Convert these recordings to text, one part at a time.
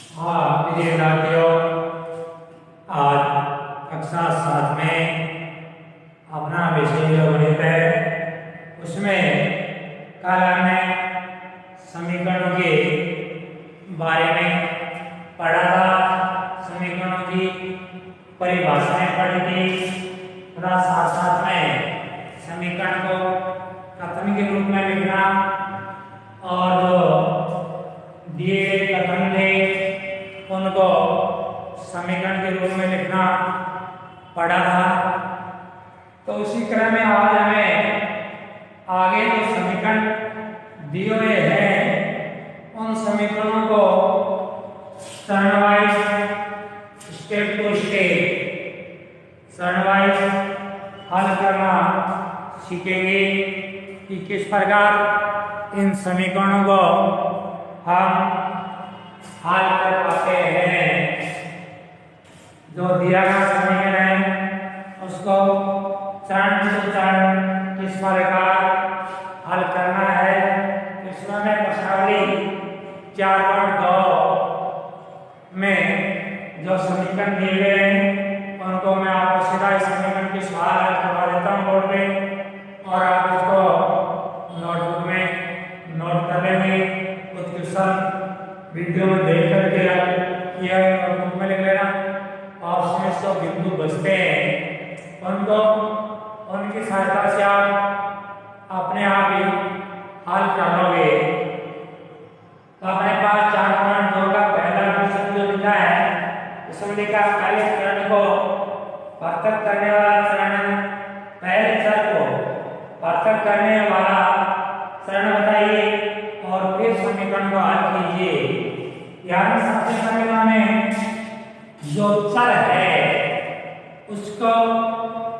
हाँ प्रिय विद्यार्थियों, आज कक्षा 7 में अपना विषय जो गणित है उसमें कल हमने समीकरणों के बारे में पढ़ा था। समीकरणों की परिभाषाएं पढ़ी थी तथा साथ साथ में समीकरण को कथन के रूप में लिखना और जो दिए गए कथन थे उनको समीकरण के रूप में लिखना पड़ा था। तो उसी क्रम में आज हमें आगे जो समीकरण दिए हुए हैं उन समीकरणों को चरणवाइज स्टेप टू स्टेप चरणवाइज हल करना सीखेंगे कि किस प्रकार इन समीकरणों को हम हल कर पाते हैं। जो दिया गया समीकरण है उसको चरण टू चरण किस प्रकार हल करना है। इसमें मैं प्रश्नावली 4.2 में जो समीकरण दिए गए हैं उनको मैं आपको सीधा इस समीकरण के सवाल हल करवा देता हूँ बोर्ड पे और आप इसको नोटबुक में नोट कर लेंगे। कुछ क्वेश्चन वीडियो में देख करके किया नोटबुक में लिख लेना और उसमें सब बिंदु बचते हैं उनको उनकी सहायता से आप अपने आप ही हल कर लोगे। तो अपने पास 4.2 का पहला क्वेश्चन जो लिखा है उसमें लिखा पहले चरण को पृथक करने वाला चरण, पहले चर को पृथक करने वाला चरण बताइए और फिर समीकरण को हल कीजिए। यानी सबसे पहले हमें जो चर है उसको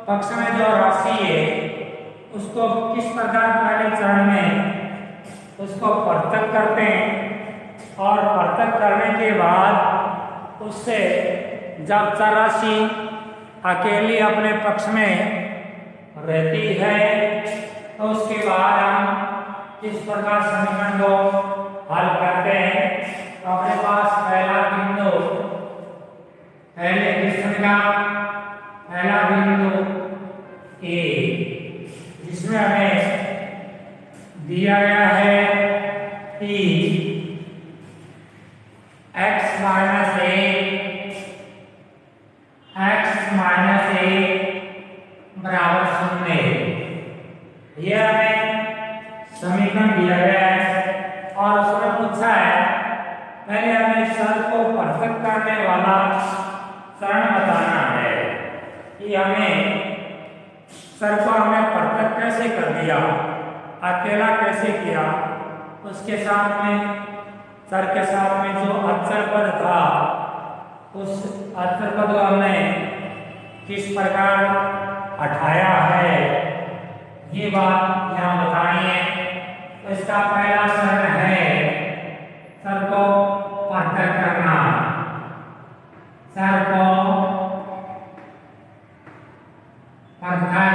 पक्ष में जो राशि है उसको किस प्रकार पहले चरण में उसको पृथक करते हैं और पृथक करने के बाद उससे जब चर राशि अकेली अपने पक्ष में रहती है तो उसके बाद हम किस प्रकार समीकरण को हल करते हैं। तो अपने पास पहला बिंदु पहले क्वेश्चन का पहला बिंदु ए जिसमें हमें दिया गया है कि x माइनस ए बराबर 0। यह हमें समीकरण दिया गया है और उसमें पूछा है पहले हमें चर को पृथक करने वाला चरण बताना है कि हमें चर को हमने पृथक कैसे कर दिया, अकेला कैसे किया। उसके साथ में चर के साथ में जो अचर पद था उस अचर पद को हमने किस प्रकार हटाया है ये बात यहाँ बतानी है। तो इसका पहला चरण है चर को पृथक करना। चर को पृथक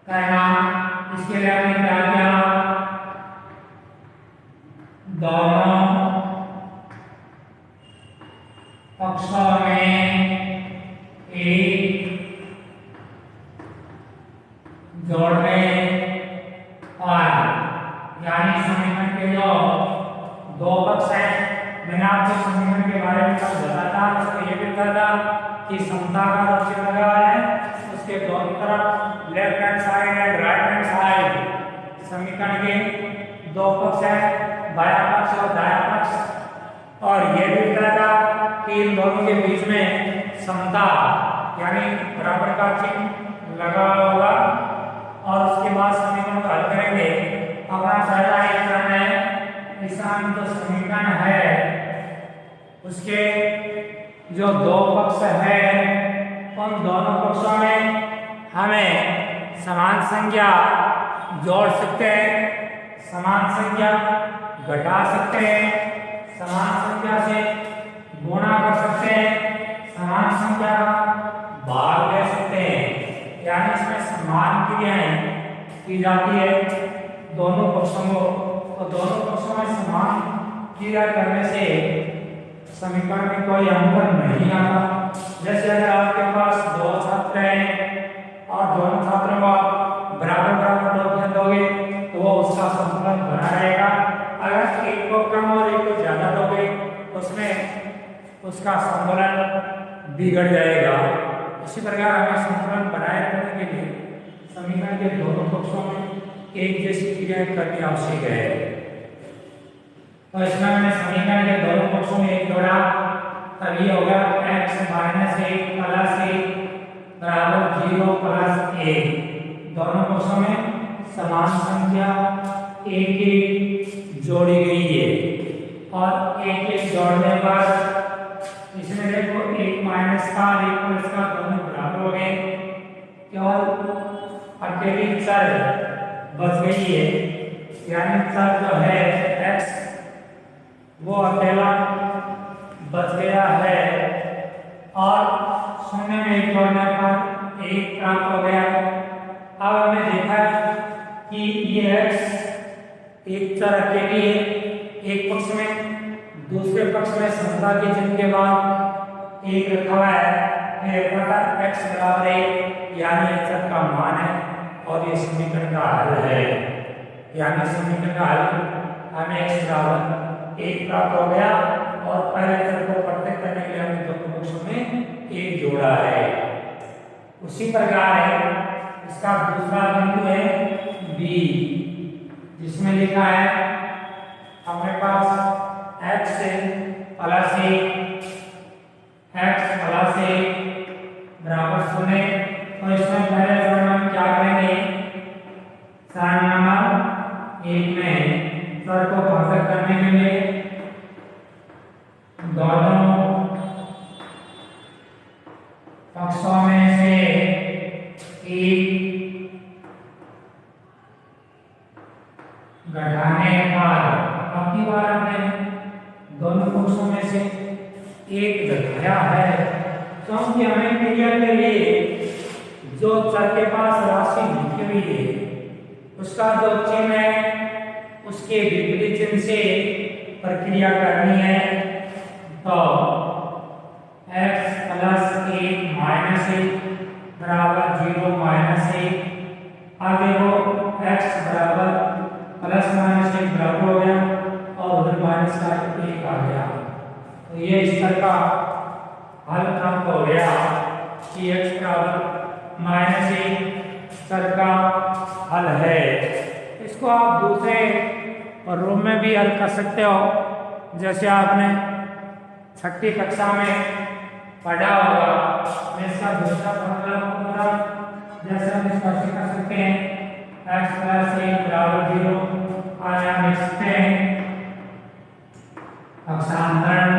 करना, इसके लिए हमने क्या किया, दोनों पक्षों में एक जोड़ने और यानी समीकरण के जो दो पक्ष हैं मैंने आपको समीकरण के बारे में कल बताया था। उसको ये भी कहा था कि समता का चिन्ह लगा है उसके दोनों तरफ left hand side and right hand side समीकरण के दो पक्ष हैं, बायां पक्ष और दायां पक्ष। और ये भी कहा था कि इन दोनों के बीच में समता यानी बराबर का चिन्ह लगा होगा और उसके बाद समीकरण को हल करेंगे। अपना पहला एक चरण है, किसान जो समीकरण है उसके जो दो पक्ष है उन दोनों पक्षों में हमें समान संख्या जोड़ सकते हैं, समान संख्या घटा सकते हैं, समान संख्या से गुणा कर सकते हैं, समान संख्या का भाग ले सकते हैं। यानी इसमें समान क्रियाएं की जाती है दोनों पक्षों को, और दोनों पक्षों में समान क्रिया करने से समीकरण में कोई अंतर नहीं आता। जैसे अगर आपके पास दो छात्र हैं और दोनों छात्रों को आप बराबर बराबर टोकन दोगे तो वो उसका संतुलन बना रहेगा। अगर एक को कम और एक को ज्यादा दोगे उसमें उसका संतुलन बिगड़ जाएगा। इसी प्रकार हमें संतुलन बनाए रखने के लिए समीकरण के दोनों पक्षों में एक जैसी क्रियाएं करनी आवश्यक है। तो इसमें हमने समीकरण के दोनों पक्षों में एक जोड़ा, तब ये होगा x माइनस 1 प्लस 1 बराबर 0 प्लस 1। दोनों पक्षों में समान संख्या एक एक जोड़ी गई है और एक एक जोड़ने पर इसमें देखो एक माइनस का और एक प्लस का दोनों बराबर हो गए। केवल अकेली चर बच गई है, यानी चर जो है x वो अकेला बच गया है और शून्य में एक जोड़ने पर एक प्राप्त हो गया। अब हमने देखा कि ये x एक चर अकेली है एक पक्ष में, दूसरे पक्ष में समता के चिन्ह के बाद एक रखा हुआ है x बराबर है, यानी ये चर का मान है और ये समीकरण का हल है। यानी समीकरण का हल हमें x बराबर एक प्राप्त हो गया और पहले चर को प्रत्येक करने के लिए हमने दोनों पक्षों में एक जोड़ा है। उसी प्रकार है इसका दूसरा बिंदु है b, जिसमें लिखा है हमारे पास x प्लस 1 बराबर 0। तो इसमें पहले चरण में क्या करेंगे, चरण नंबर 1 में चर को भाजक करने के लिए दोनों पक्षों में से एक घटाने पर, अब की बार हमने दोनों पक्षों में से एक घटाया है क्योंकि हमें क्रिया के लिए जो चर के पास राशि लिखी हुई है उसका जो चिन्ह है उसके विपरीत चिन्ह से प्रक्रिया करनी है। तो x प्लस 1 माइनस 1 बराबर 0 माइनस 1। आगे वो x बराबर प्लस माइनस 1 बराबर हो गया और उधर माइनस का 1 आ गया। तो ये इस तरह का हल प्राप्त हो गया कि x बराबर माइनस 1 चर का हल है। इसको आप दूसरे रूप में भी हल कर सकते हो, जैसे आपने छठी कक्षा में पढ़ा होगा। मैं इसका दूसरा फॉर्मूला बताऊंगा, जैसे हम इसका कर सकते हैं x प्लस 1 बराबर 0 और हम लिख सकते हैं पक्षांतरण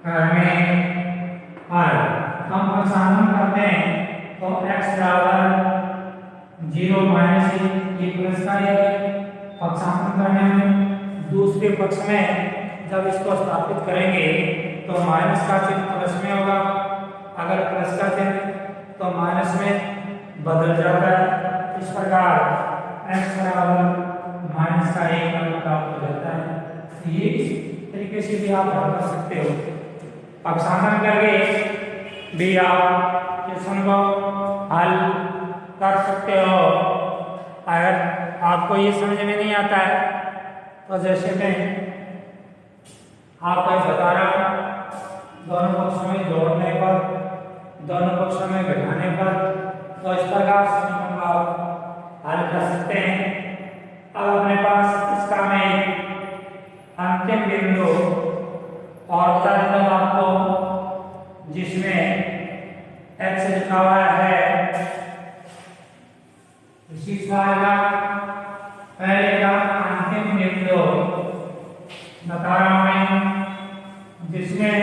करने पर। हम पक्षांतरण करते हैं तो x बराबर 0 माइनस 1 ये प्लस का है। पक्षांतरण करने में दूसरे पक्ष में जब इसको स्थापित करेंगे तो माइनस का चिन्ह प्लस में होगा, अगर प्लस का चिन्ह तो माइनस में बदल जाता है। इस प्रकार x बराबर माइनस का 1 प्राप्त हो जाता है। ये इस तरीके से भी आप हल कर सकते हो। पक्षांतरण करके भी आप क्वेश्चन को हल कर सकते हो। अगर आपको ये समझ में नहीं आता है तो जैसे मैं आपको बता रहा हूँ, दोनों पक्षों में जोड़ने पर, दोनों पक्षों में घटाने पर, तो इस प्रकार समीकरण को आप हल कर सकते हैं। अब अपने पास इसका मैं अंतिम बिंदु और बता देता हूँ आपको, जिसमें x लिखा हुआ है इसी का पहले का अंतिम बिंदु बता रहा हूं मैं, जिसमें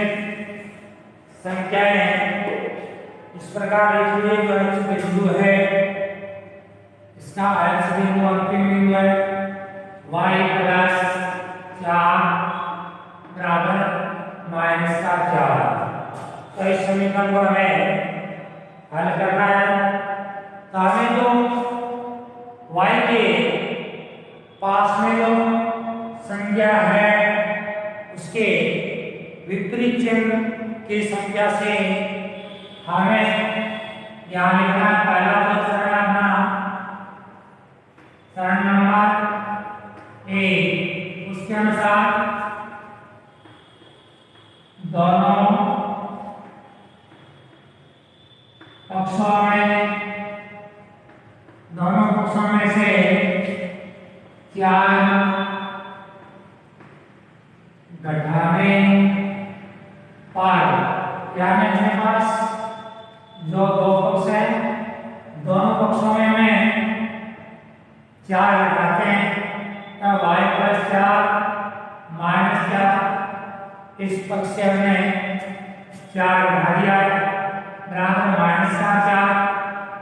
संख्याएं इस प्रकार लिखी हुई जो x बिंदु है, इसका x बिंदु अंतिम बिंदु है y प्लस 4 बराबर माइनस का 4। तो इस समीकरण को हमें हल करना है। तो हमें जो y के पास में जो संख्या है उसके विपरीत चिन्ह की संख्या से हमें यहाँ लिखना है। पहला तो चरण नंबर 1, उसके अनुसार दोनों पक्षों में से 4 घटाने पर, यानी अपने पास जो दो पक्ष हैं दोनों पक्षों में हमें 4 घटाते हैं तब y + 4 - 4, इस पक्ष से हमने 4 घटा दिया है बराबर -4,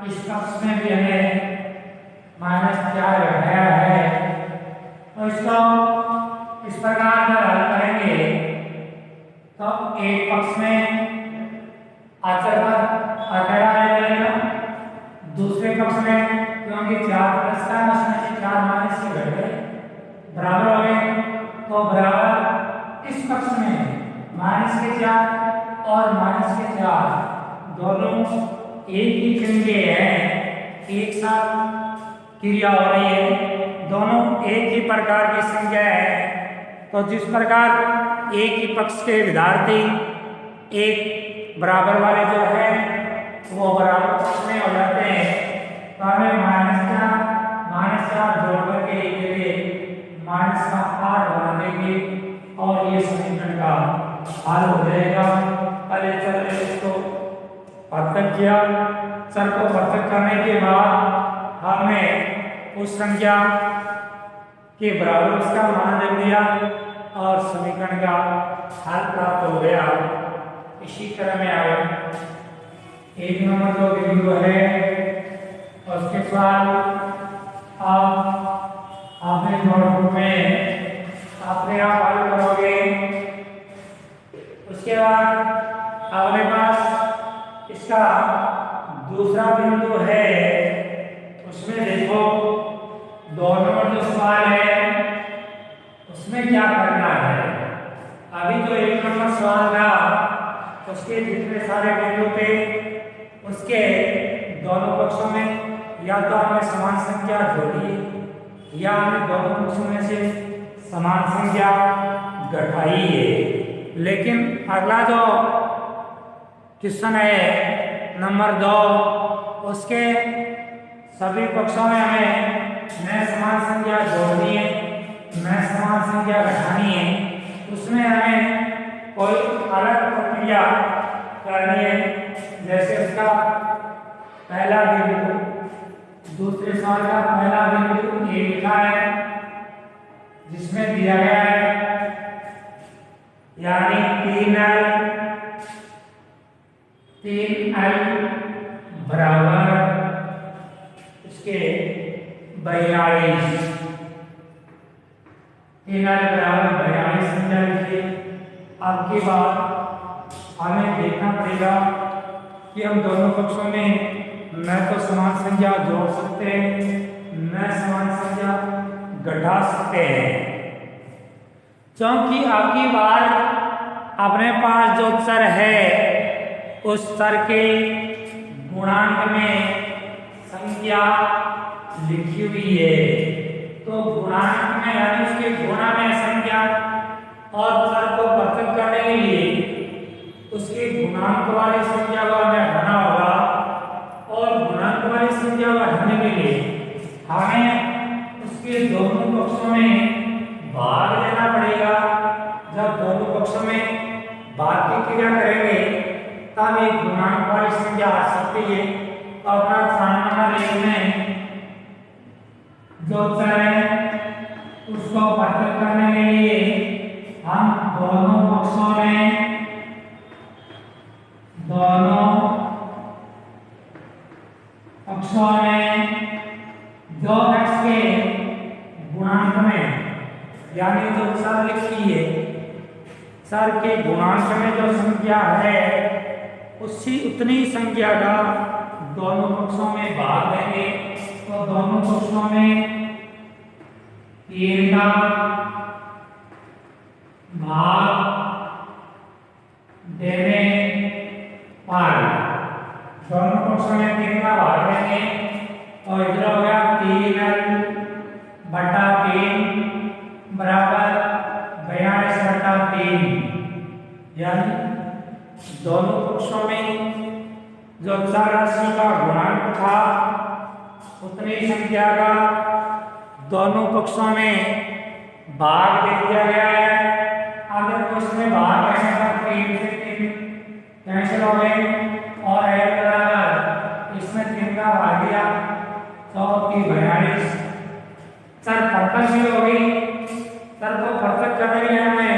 इस पक्ष में भी हमें -4 घटाया है। तो इसको इस प्रकार जब हल करेंगे तो एक पक्ष में आचर पर अकेला रह जाएगा, दूसरे पक्ष में क्योंकि 4 प्लस का उसमें से 4 माइनस से घट गए बराबर हो गए, तो बराबर इस पक्ष में -4 और -4 दोनों एक ही चिन्ह के हैं, एक साथ क्रिया हो रही है, दोनों एक ही प्रकार की संख्या है। तो जिस प्रकार एक ही पक्ष के विद्यार्थी एक बराबर वाले जो है वो बराबर पक्ष में हो जाते हैं, तो हमें -4 जोड़ करके के लिए -8 बना देंगे और ये समीकरण का हल हो जाएगा। पहले चल इसको पृथक किया, चर को पृथक करने के बाद हमने उस संख्या के बराबर उसका मान दे दिया और समीकरण का हल प्राप्त हो गया। इसी तरह में आगे 1 नंबर जो बिंदु है उसके बाद आपने नोटबुक में अपने आप हल करोगे। उसके बाद अपने पास इसका दूसरा बिंदु है, उसमें देखो 2 नंबर जो सवाल है उसमें क्या करना है। अभी जो 1 नंबर सवाल था उसके जितने सारे बिंदु थे उसके दोनों पक्षों में या तो हमें समान संख्या जोड़ी या हमें दोनों पक्षों में से समान संख्या घटाई है। लेकिन अगला जो क्वेश्चन है नंबर 2, उसके सभी पक्षों में हमें न समान संख्या जोड़नी है न समान संख्या घटानी है, उसमें हमें कोई अलग प्रक्रिया करनी है। जैसे उसका पहला बिंदु, दूसरे सवाल का पहला बिंदु ए लिखा है जिसमें दिया गया है यानी 3l बराबर इसके 42, 3l बराबर 42 संख्या लिखिए। अब की बात हमें देखना पड़ेगा कि हम दोनों पक्षों में न तो समान संख्या जोड़ सकते हैं न समान संख्या घटा सकते हैं, क्योंकि आपकी बार अपने पास जो चर है उस चर के गुणांक में संख्या लिखी हुई है। तो गुणांक में यानी उसके गुणा में संख्या और चर को पृथक करने के लिए उसके गुणांक वाली संख्या को हमें हटाना होगा और गुणांक वाली संख्या को हटाने के लिए हमें उसके दोनों पक्षों में भाग देना पड़ेगा। जब दोनों पक्षों में भाग की क्रिया करेंगे तब एक गुणांक वाली संख्या आ सकती है। तो अपना उदाहरण नंबर 1 में जो चर है उसको पृथक करने के लिए हम दोनों पक्षों में जो x के गुणांक में यानी जो चर लिखी है चर के गुणांक में जो संख्या है उसी उतनी संख्या का दोनों पक्षों में भाग देंगे। तो दोनों पक्षों में का भाग देने पर दोनों पक्षों में 3 का भाग देंगे और इधर हो गया 3l/3 बराबर 42/3, यानी दोनों पक्षों में जो चर राशि का गुणांक था उतनी संख्या का दोनों पक्षों में भाग दे दिया गया है। अगर उसमें भाग रहने पर 3 से 3 कैंसिल हो गए और l बराबर इसमें 3 का भाग दिया तो 42 चर पृथक भी हो गई। चर को पृथक करने के लिए हमें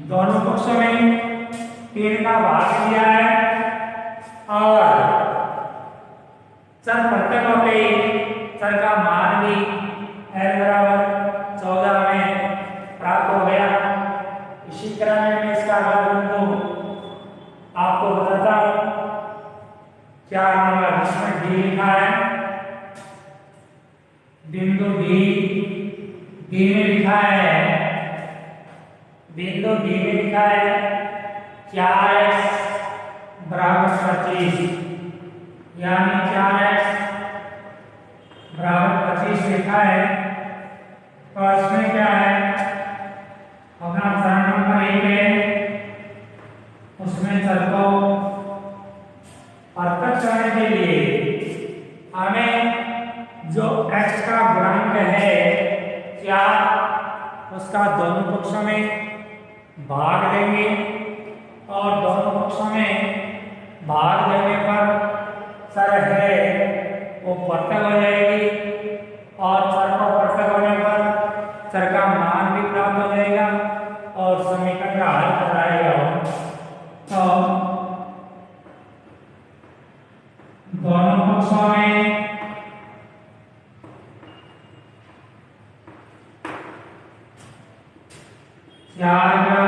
दोनों पक्षों में 3 का भाग दिया है और चर पृथक हो गई। चर का मान भी l बराबर 14 में प्राप्त हो गया। इसी तरह मैं इसका अगला बिंदु आपको बताता हूं। 4 नंबर जिसमें डी लिखा है, बिंदु डी में लिखा है, बिंदु डी में लिखा है 4x बराबर 25, यानी 4x बराबर 25 लिखा है। तो इसमें क्या है, अपना चर नंबर 1 है, उसमें चर को पृथक करने के लिए हमें जो x का गुणांक है 4, उसका दोनों पक्षों में भाग देंगे और दोनों पक्षों में भाग देने पर चर है वो पृथक हो जाएगी और चर को पृथक होने पर चर का मान भी प्राप्त हो जाएगा और समीकरण का हल कराएगा। तो दोनों पक्षों में चार का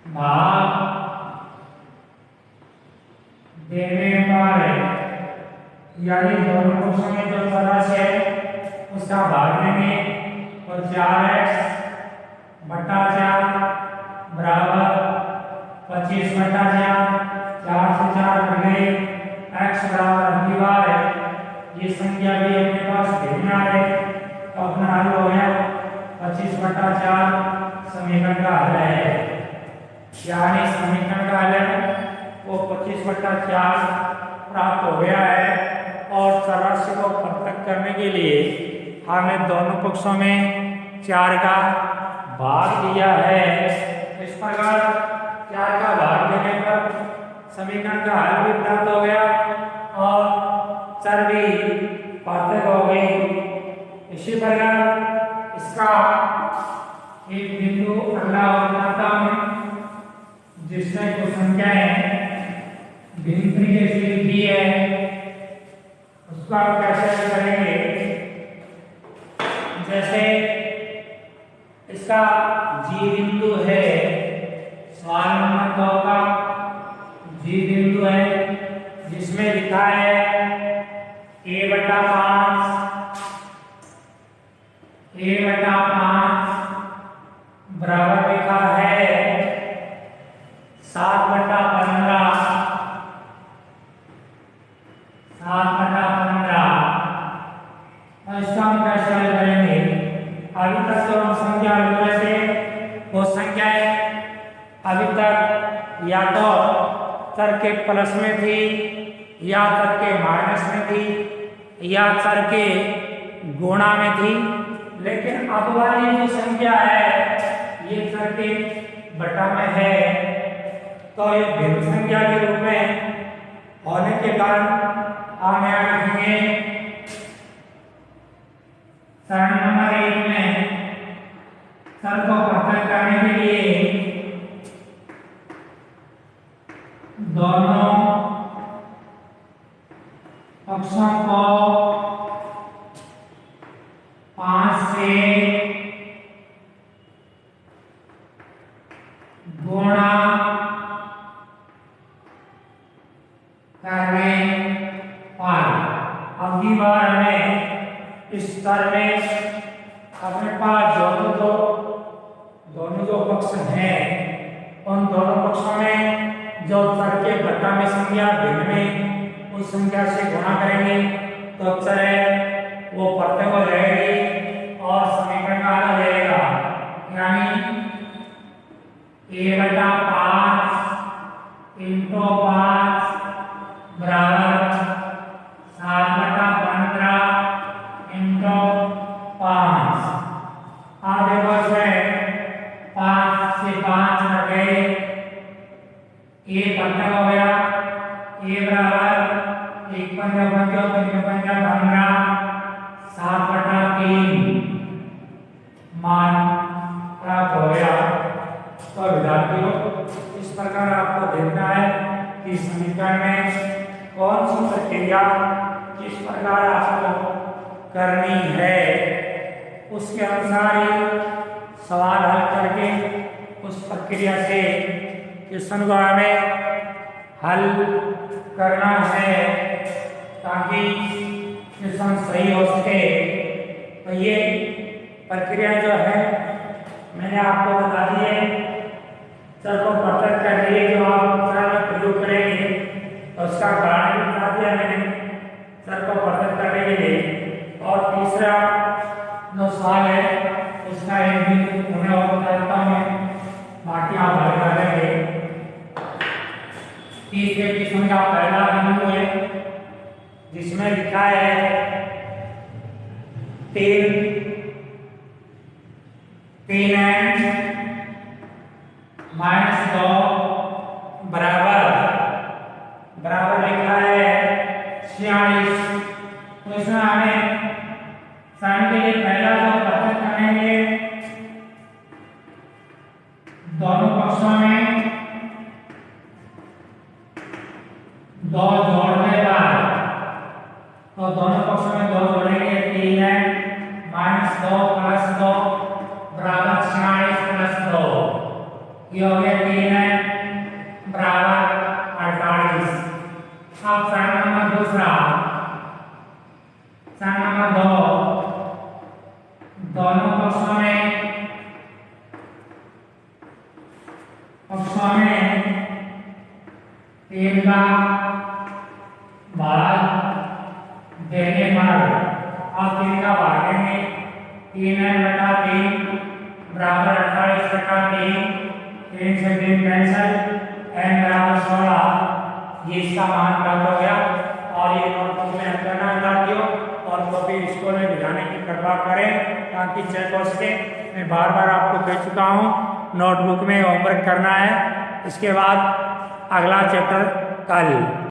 भाग देने पर, यानी दोनों पक्षों में जो चर राशि है उसका भाग देंगे तो 4x/4 बराबर 25/4, 4 से 4 कट गए, x बराबर अगली बार है ये संख्या भी अपने पास भिन्न है तो अपना हल हो गया 25/4 समीकरण का हल है। यानी समीकरण का हल है वो 25/4 प्राप्त हो गया है और चर राशि को पृथक करने के लिए हमें दोनों पक्षों में 4 का भाग दिया है। इस प्रकार 4 का भाग देने पर समीकरण का हल भी प्राप्त हो गया और चर भी पृथक हो गई। इसी प्रकार इसका एक बिंदु अगला बताता हूं जिसमें कुछ संख्याएं भिन्न तरीके से लिखी है, उसको आप कैसे करेंगे। जैसे इसका जी बिंदु है, सवाल नंबर 2 का जी बिंदु है जिसमें लिखा है a/5 बराबर लिखा है 7/15 और इसका हम कैसे हल करेंगे। अभी तक जो हम संख्या हल कर रहे थे वो संख्याएं अभी तक या तो चर के प्लस में थी या चर के माइनस में थी या चर के गुणा में थी, लेकिन अब वाली जो संख्या है ये चर के बटा में है तो ये भिन्न संख्या के रूप में होने के कारण हम यहाँ लिखेंगे चरण नंबर 1 में चर को पृथक करने के लिए दोनों पक्षों को 5 से गुणा करने पर अगली बार हमें इस स्तर में अपने पास दोनों जो पक्ष हैं उन दोनों पक्षों में जो चर के घटा में संख्या भिन्न में उस संख्या से गुणा करेंगे तो अक्षर है वो प्रत्येक हो जाएगी और समीकरण का हल रहेगा, यानी a/5 × 5 बराबर 7/15 × 5। आप देखो इसमें 5 से 5 हट गए, a 15 हो गया, a बराबर 1 × 5 = 3 × 5 = 15, 7/3 मान प्राप्त हो गया। तो विद्यार्थियों इस प्रकार आपको देखना है कि समीकरण में कौन सी प्रक्रिया किस प्रकार आपको करनी है, उसके अनुसार ही सवाल हल करके उस प्रक्रिया से क्वेश्चन को हमें हल करना है ताकि क्वेश्चन सही हो सके। तो ये प्रक्रिया जो है मैंने आपको बता दी है। चर को पृथक कर लिए जो आप चर में प्रयोग करेंगे तो उसका कारण भी बता दिया मैंने चर को पृथक करने के लिए। और तीसरा जो सवाल है उसका एक भी उन्हें और बताता हूँ, बाकी आप हल कर लेंगे। तीसरे किस्म का पहला बिंदु है जिसमें लिखा है 3n - 2 बराबर लिखा है 46। तो इसमें हमें साइन के लिए पहला जो पृथक करेंगे दोनों पक्षों में 2 जोड़ने पर, तो दोनों पक्षों में 2 जोड़ेंगे 3n - 2 + 2 बराबर 46 + 2, ये हो गया 3n बराबर 48। अब साइन नंबर दूसरा, साइन नंबर 2, दोनों पक्षों में 3 का भाग देने पर, आप 3 का भाग देंगे 3n/3 बराबर 48/3, 3 से 3 कैंसिल, n बराबर 16, ये इसका मान प्राप्त हो गया। और ये नोटबुक में हल करना विद्यार्थियों, और कॉपी स्कूल में भिजाने की कृपा करें ताकि चेक हो सके। मैं बार बार आपको कह चुका हूँ नोटबुक में होमवर्क करना है, इसके बाद अगला चैप्टर कल।